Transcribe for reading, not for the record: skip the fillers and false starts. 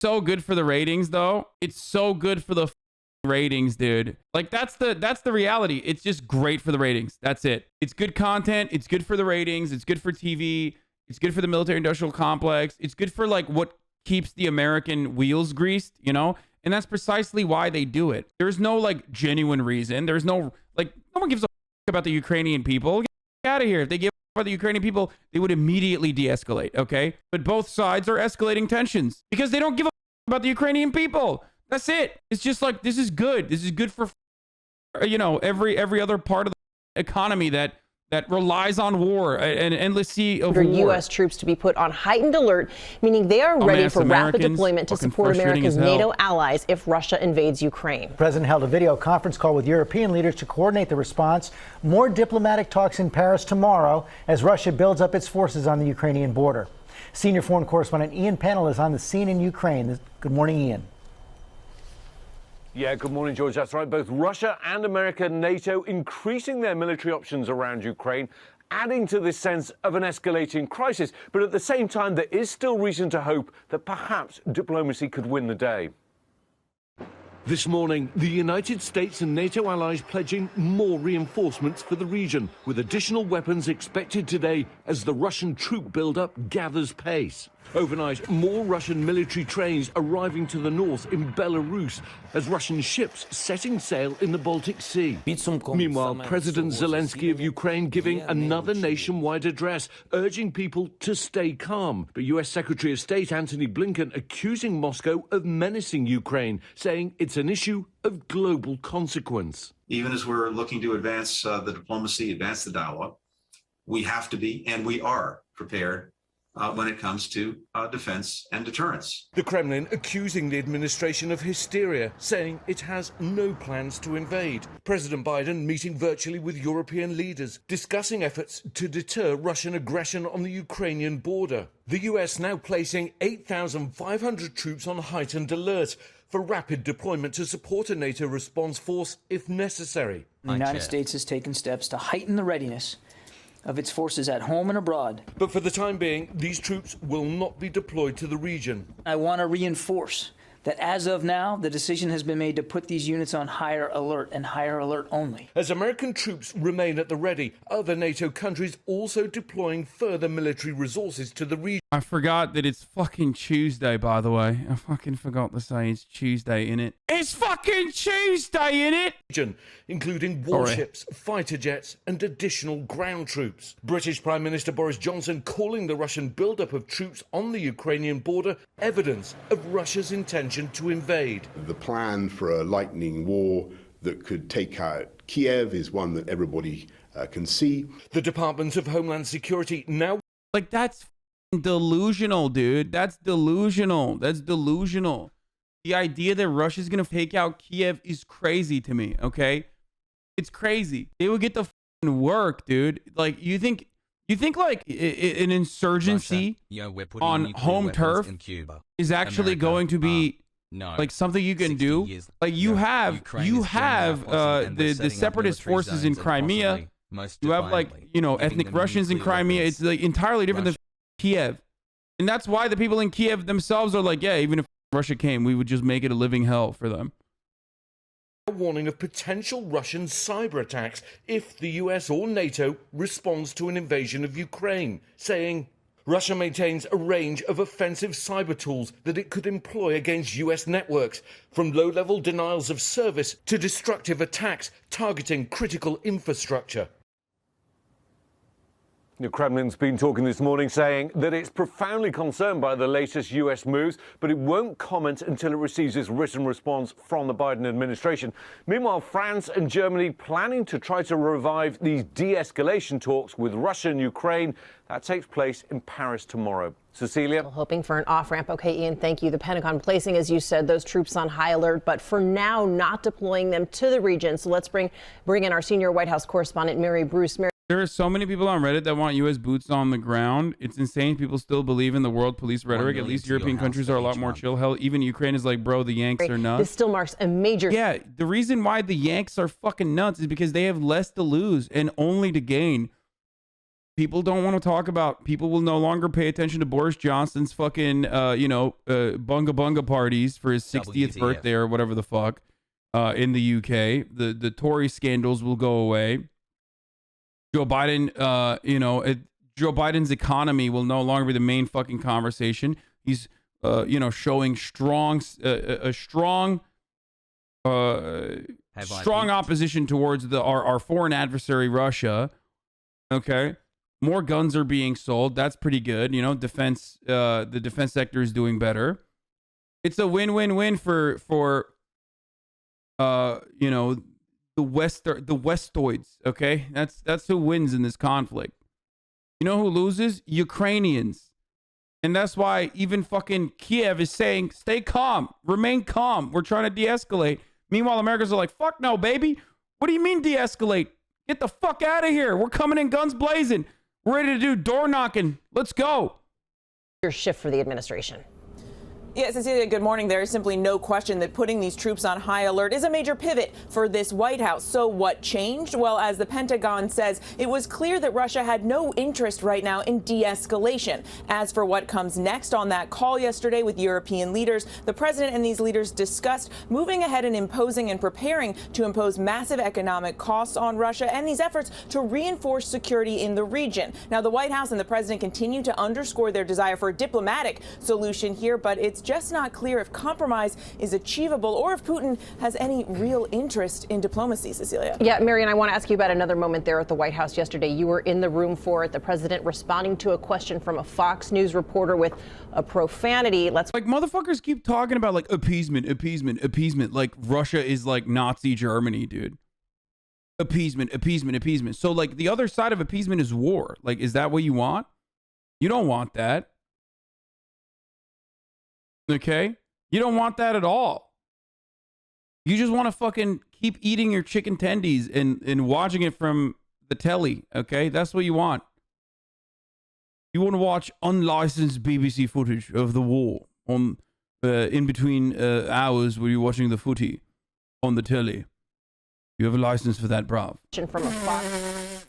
So good for the ratings, though. It's so good for the ratings, dude. Like that's the reality. It's just great for the ratings. That's it. It's good content. It's good for the ratings. It's good for TV. It's good for the military industrial complex. It's good for like what keeps the American wheels greased, you know? And that's precisely why they do it. There's no like genuine reason. There's no like, no one gives a about the Ukrainian people. Get out of here. If they give about the Ukrainian people, they would immediately de-escalate, okay? But both sides are escalating tensions because they don't give a about the Ukrainian people. That's it. It's just like, this is good. This is good for, you know, every other part of the economy that relies on war, an endless sea of war. U.S. troops to be put on heightened alert, meaning they are ready for rapid deployment to support America's NATO allies if Russia invades Ukraine. The president held a video conference call with European leaders to coordinate the response. More diplomatic talks in Paris tomorrow as Russia builds up its forces on the Ukrainian border. Senior foreign correspondent Ian Pennell is on the scene in Ukraine. Good morning, Ian. Yeah, good morning, George. That's right. Both Russia and America, NATO, increasing their military options around Ukraine, adding to this sense of an escalating crisis. But at the same time, there is still reason to hope that perhaps diplomacy could win the day. This morning, the United States and NATO allies pledging more reinforcements for the region, with additional weapons expected today as the Russian troop buildup gathers pace. Overnight, more Russian military trains arriving to the north in Belarus as Russian ships setting sail in the Baltic Sea. Meanwhile, President Zelensky of Ukraine giving another nationwide address, urging people to stay calm. But US Secretary of State Antony Blinken accusing Moscow of menacing Ukraine, saying it's an issue of global consequence. Even as we're looking to advance the diplomacy, advance the dialogue, we have to be, and we are prepared when it comes to defense and deterrence. The Kremlin accusing the administration of hysteria, saying it has no plans to invade. President Biden meeting virtually with European leaders, discussing efforts to deter Russian aggression on the Ukrainian border. The US now placing 8,500 troops on heightened alert for rapid deployment to support a NATO response force if necessary. The United States has taken steps to heighten the readiness of its forces at home and abroad. But for the time being, these troops will not be deployed to the region. I want to reinforce that as of now, the decision has been made to put these units on higher alert and higher alert only. As American troops remain at the ready, other NATO countries also deploying further military resources to the region. I forgot that it's fucking Tuesday, by the way. I fucking forgot to say it's Tuesday, innit? It's fucking Tuesday, innit? Including warships, fighter jets, and additional ground troops. British Prime Minister Boris Johnson calling the Russian buildup of troops on the Ukrainian border evidence of Russia's intention to invade. The plan for a lightning war that could take out Kiev is one that everybody can see. The Department of Homeland Security now... Like, that's delusional, dude. That's delusional. That's delusional. The idea that Russia's gonna take out Kiev is crazy to me, okay? It's crazy. They would get the work, dude. Like, you think like an insurgency on home turf is actually going to be like something you can do? Like, you have the separatist forces in Crimea. You have, like, you know, ethnic Russians in Crimea. It's like entirely different than Kiev. And that's why the people in Kiev themselves are like, yeah, even if Russia came, we would just make it a living hell for them. A warning of potential Russian cyber attacks if the US or NATO responds to an invasion of Ukraine, saying Russia maintains a range of offensive cyber tools that it could employ against US networks, from low-level denials of service to destructive attacks targeting critical infrastructure. The Kremlin's been talking this morning, saying that it's profoundly concerned by the latest US moves, but it won't comment until it receives its written response from the Biden administration. Meanwhile, France and Germany planning to try to revive these de-escalation talks with Russia and Ukraine. That takes place in Paris tomorrow. Cecilia? Still hoping for an off-ramp. Okay, Ian, thank you. The Pentagon placing, as you said, those troops on high alert, but for now not deploying them to the region. So let's bring in our senior White House correspondent, Mary Bruce. There are so many people on Reddit that want U.S. boots on the ground. It's insane. People still believe in the world police rhetoric. At least European countries are a lot more chill. Hell, even Ukraine is like, bro, the Yanks are nuts. This still marks a major... Yeah, the reason why the Yanks are fucking nuts is because they have less to lose and only to gain. people don't want to talk about. People will no longer pay attention to Boris Johnson's fucking, bunga bunga parties for his 60th birthday or whatever the fuck, in the UK. The Tory scandals will go away. Joe Biden, Joe Biden's economy will no longer be the main fucking conversation. He's, showing strong opposition towards our foreign adversary, Russia. Okay. More guns are being sold. That's pretty good. You know, the defense sector is doing better. It's a win-win-win for the Westoids. Okay. That's who wins in this conflict. You know who loses? Ukrainians. And that's why even fucking Kiev is saying, stay calm, remain calm. We're trying to de-escalate. Meanwhile, Americans are like, fuck no, baby. What do you mean de-escalate? Get the fuck out of here. We're coming in guns blazing. We're ready to do door knocking. Let's go. Your shift for the administration. Yes, Cecilia, good morning. There is simply no question that putting these troops on high alert is a major pivot for this White House. So what changed? Well, as the Pentagon says, it was clear that Russia had no interest right now in de-escalation. As for what comes next, on that call yesterday with European leaders, the president and these leaders discussed moving ahead and imposing and preparing to impose massive economic costs on Russia and these efforts to reinforce security in the region. Now, the White House and the president continue to underscore their desire for a diplomatic solution here, but it's just not clear if compromise is achievable or if Putin has any real interest in diplomacy, Cecilia. Yeah, Marian, I want to ask you about another moment there at the White House yesterday. You were in the room for it. The president responding to a question from a Fox News reporter with a profanity. Like, motherfuckers keep talking about like appeasement. Like Russia is like Nazi Germany, dude. Appeasement. So like the other side of appeasement is war. Like, is that what you want? You don't want that. Okay? You don't want that at all. You just want to fucking keep eating your chicken tendies and watching it from the telly. Okay? That's what you want. You want to watch unlicensed BBC footage of the war on in between hours where you're watching the footy on the telly. You have a license for that, bruv. From a Fox.